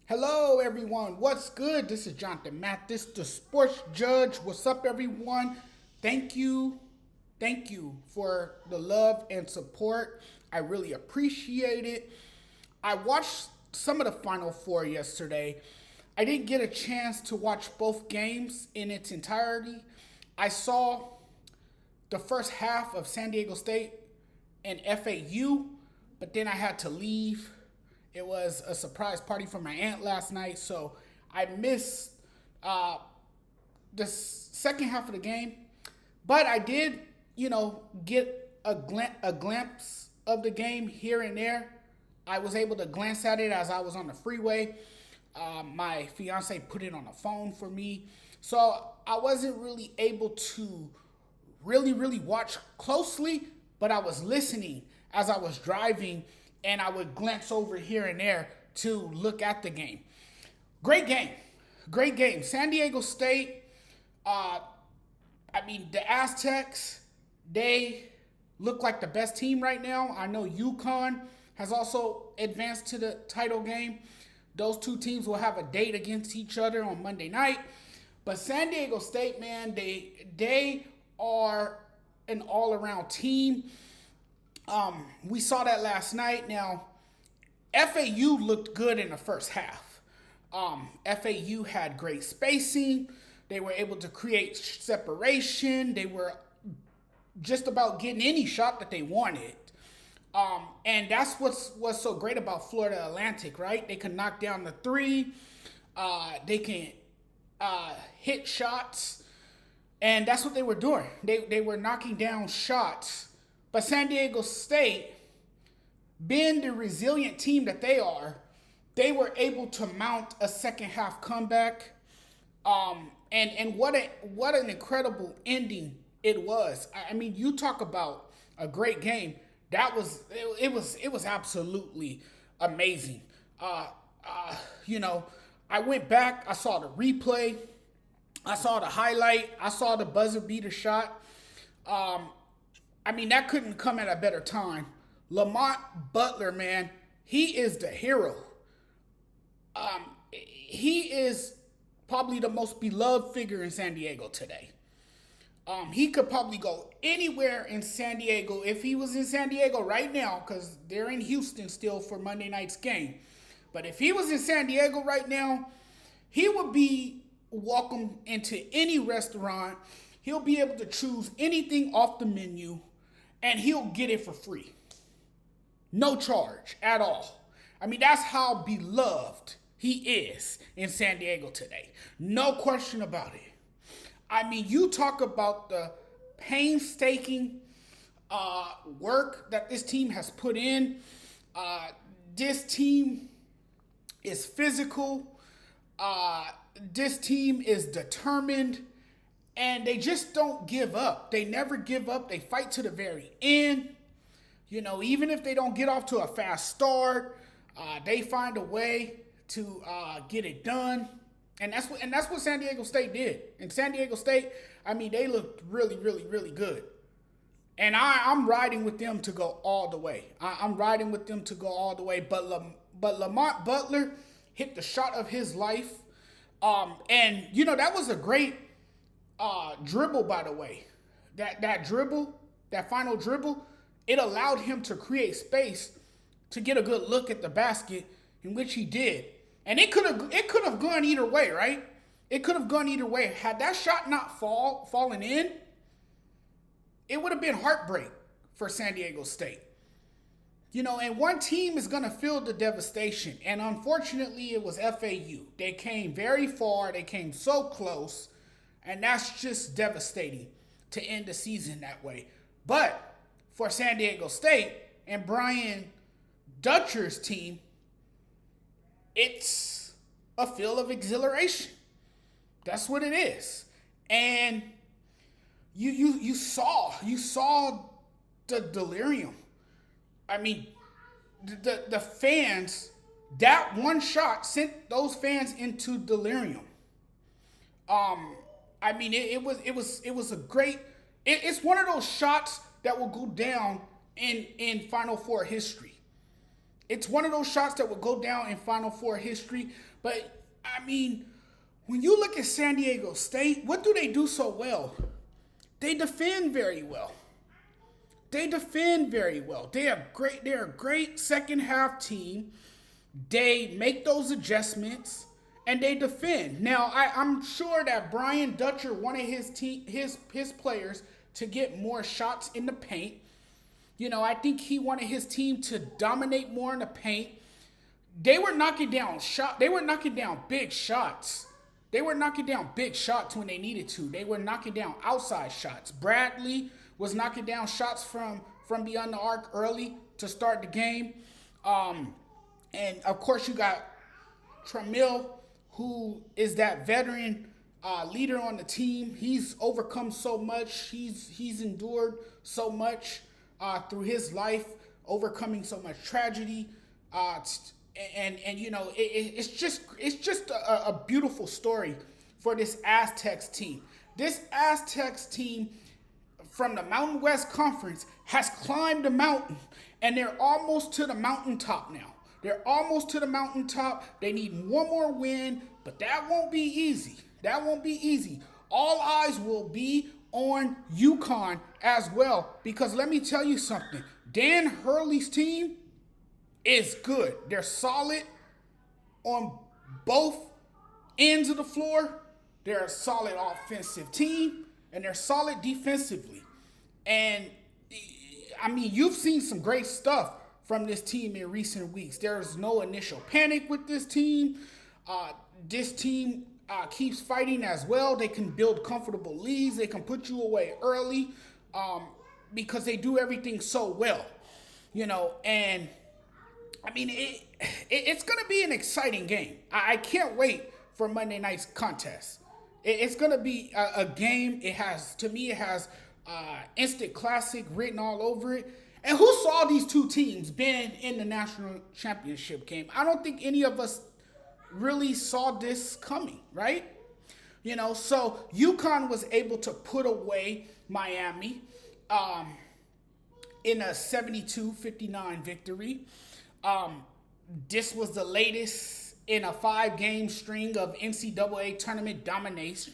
Hello, everyone. What's good? This is Jonathan Mathis, the sports judge. What's up, everyone? Thank you. Thank you for the love and support. I really appreciate it. I watched some of the Final Four yesterday. I didn't get a chance to watch both games in its entirety. I saw the first half of San Diego State and FAU, but then I had to leave. It was a surprise party for my aunt last night, so I missed uh, the second half of the game. But I did, get a glimpse of the game here and there. I was able to glance at it as I was on the freeway. My fiance put it on the phone for me. So I wasn't really able to really watch closely, but I was listening as I was driving and I would glance over here and there to look at the game. Great game. Great game. San Diego State, the Aztecs, they look like the best team right now. I know UConn has also advanced to the title game. Those two teams will have a date against each other on Monday night. But San Diego State, man, they are an all-around team. We saw that last night. Now, FAU looked good in the first half. FAU had great spacing. They were able to create separation. They were just about getting any shot that they wanted. And that's what's so great about Florida Atlantic, right? They can knock down the three. They can hit shots. And that's what they were doing. They were knocking down shots. But San Diego State, being the resilient team that they are, they were able to mount a second half comeback. And what an incredible ending it was. I mean, you talk about a great game. It was absolutely amazing. I went back, I saw the replay, I saw the highlight, I saw the buzzer beater shot. That couldn't come at a better time. Lamont Butler, man, he is the hero. He is probably the most beloved figure in San Diego today. He could probably go anywhere in San Diego if he was in San Diego right now, because they're in Houston still for Monday night's game. But if he was in San Diego right now, he would be welcome into any restaurant. He'll be able to choose anything off the menu, and he'll get it for free. No charge at all. That's how beloved he is in San Diego today. No question about it. You talk about the painstaking work that this team has put in. This team is physical. This team is determined. And they just don't give up. They never give up. They fight to the very end. Even if they don't get off to a fast start, they find a way to get it done. And that's what San Diego State did. And San Diego State, they looked really good. And I'm riding with them to go all the way. I'm riding with them to go all the way. But Lamont Butler hit the shot of his life. That was a great dribble, by the way. That dribble, that final dribble, it allowed him to create space to get a good look at the basket, in which he did. And it could have gone either way, right? It could have gone either way. Had that shot not fallen in, it would have been heartbreak for San Diego State. And one team is going to feel the devastation. And unfortunately, it was FAU. They came very far. They came so close. And that's just devastating to end the season that way. But for San Diego State and Brian Dutcher's team, it's a feel of exhilaration. That's what it is. And you saw the delirium. The fans, that one shot sent those fans into delirium. It was a great. It's one of those shots that will go down in Final Four history. It's one of those shots that will go down in Final Four history. But, I mean, when you look at San Diego State, what do they do so well? They defend very well. They defend very well. They're a great second half team. They make those adjustments and they defend. Now, I'm sure that Brian Dutcher wanted his players to get more shots in the paint. You know, I think he wanted his team to dominate more in the paint. They were knocking down big shots. They were knocking down big shots when they needed to. They were knocking down outside shots. Bradley was knocking down shots from beyond the arc early to start the game. And, of course, you got Tramiel, who is that veteran leader on the team. He's overcome so much. He's endured so much through his life, overcoming so much tragedy. And you know, it's just a beautiful story for this Aztecs team. This Aztecs team from the Mountain West Conference has climbed the mountain, and they're almost to the mountaintop now. They're almost to the mountaintop. They need one more win, but that won't be easy. That won't be easy. All eyes will be on UConn as well, because let me tell you something. Dan Hurley's team is good. They're solid on both ends of the floor. They're a solid offensive team, and they're solid defensively. And, I mean, you've seen some great stuff from this team in recent weeks. There's no initial panic with this team. This team keeps fighting as well. They can build comfortable leads. They can put you away early because they do everything so well. You know, and, I mean, it's going to be an exciting game. I can't wait for Monday night's contest. It's going to be a game. It has instant classic written all over it. And who saw these two teams being in the national championship game? I don't think any of us really saw this coming, right? You know, so UConn was able to put away Miami in a 72-59 victory. This was the latest in a 5-game string of NCAA tournament domination.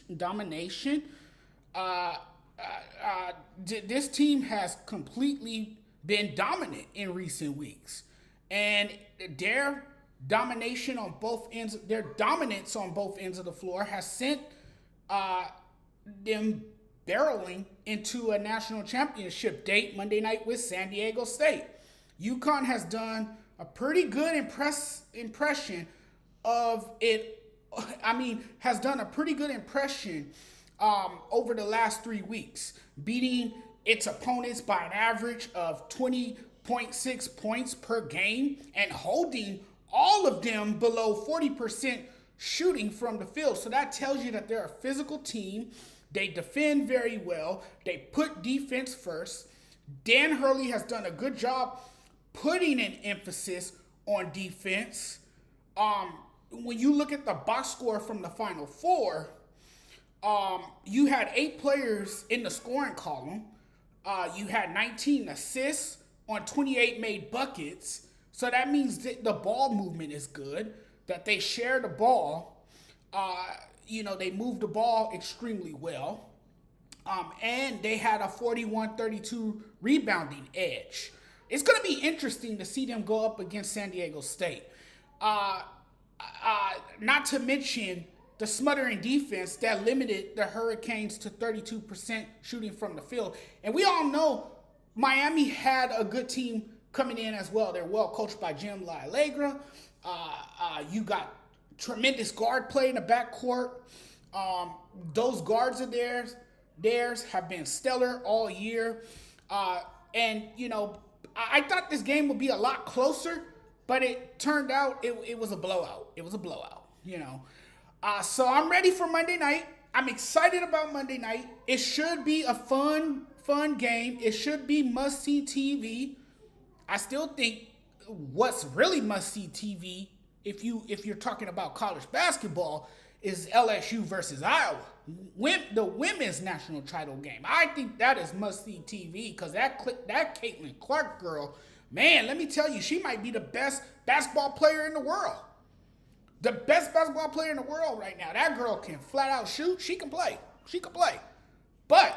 This team has completely been dominant in recent weeks, and their dominance on both ends of the floor has sent them barreling into a national championship date Monday night with San Diego State. UConn has done a pretty good impression of it. Has done a pretty good impression over the last 3 weeks, beating its opponents by an average of 20.6 points per game and holding all of them below 40% shooting from the field. So that tells you that they're a physical team. They defend very well. They put defense first. Dan Hurley has done a good job putting an emphasis on defense. When you look at the box score from the Final Four, you had 8 players in the scoring column. You had 19 assists on 28 made buckets. So that means that the ball movement is good, that they share the ball. They move the ball extremely well. And they had a 41-32 rebounding edge. It's going to be interesting to see them go up against San Diego State. Not to mention the smothering defense that limited the Hurricanes to 32% shooting from the field. And we all know Miami had a good team coming in as well. They're well coached by Jim LaAllegra. You got tremendous guard play in the backcourt. Those guards of theirs have been stellar all year. And, I thought this game would be a lot closer, but it turned out it was a blowout. It was a blowout, So I'm ready for Monday night. I'm excited about Monday night. It should be a fun game. It should be must-see TV. I still think what's really must-see TV, if you're talking about college basketball, is LSU versus Iowa. The women's national title game. I think that is must-see TV because that Caitlin Clark girl, Man, let me tell you, she might be the best basketball player in the world. The best basketball player in the world right now. That girl can flat out shoot. She can play. She can play. But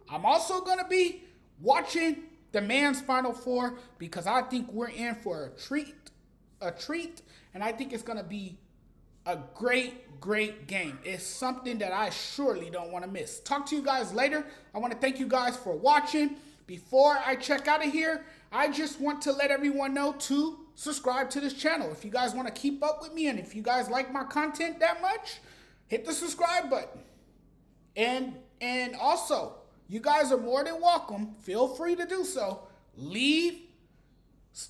I'm also going to be watching the men's Final Four because I think we're in for a treat, and I think it's going to be a great game. It's something that I surely don't want to miss. Talk to you guys later. I want to thank you guys for watching. Before I check out of here, I just want to let everyone know to subscribe to this channel. If you guys want to keep up with me and if you guys like my content that much, hit the subscribe button. And also, you guys are more than welcome. Feel free to do so. Leave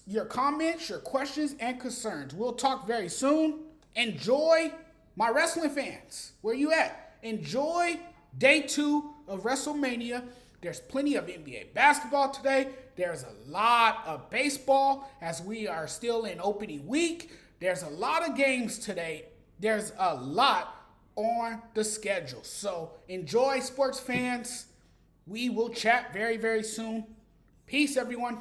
your comments, your questions, and concerns. We'll talk very soon. Enjoy, my wrestling fans. Where you at? Enjoy day 2 of WrestleMania. There's plenty of NBA basketball today. There's a lot of baseball as we are still in opening week. There's a lot of games today. There's a lot on the schedule. So enjoy, sports fans. We will chat very soon. Peace, everyone.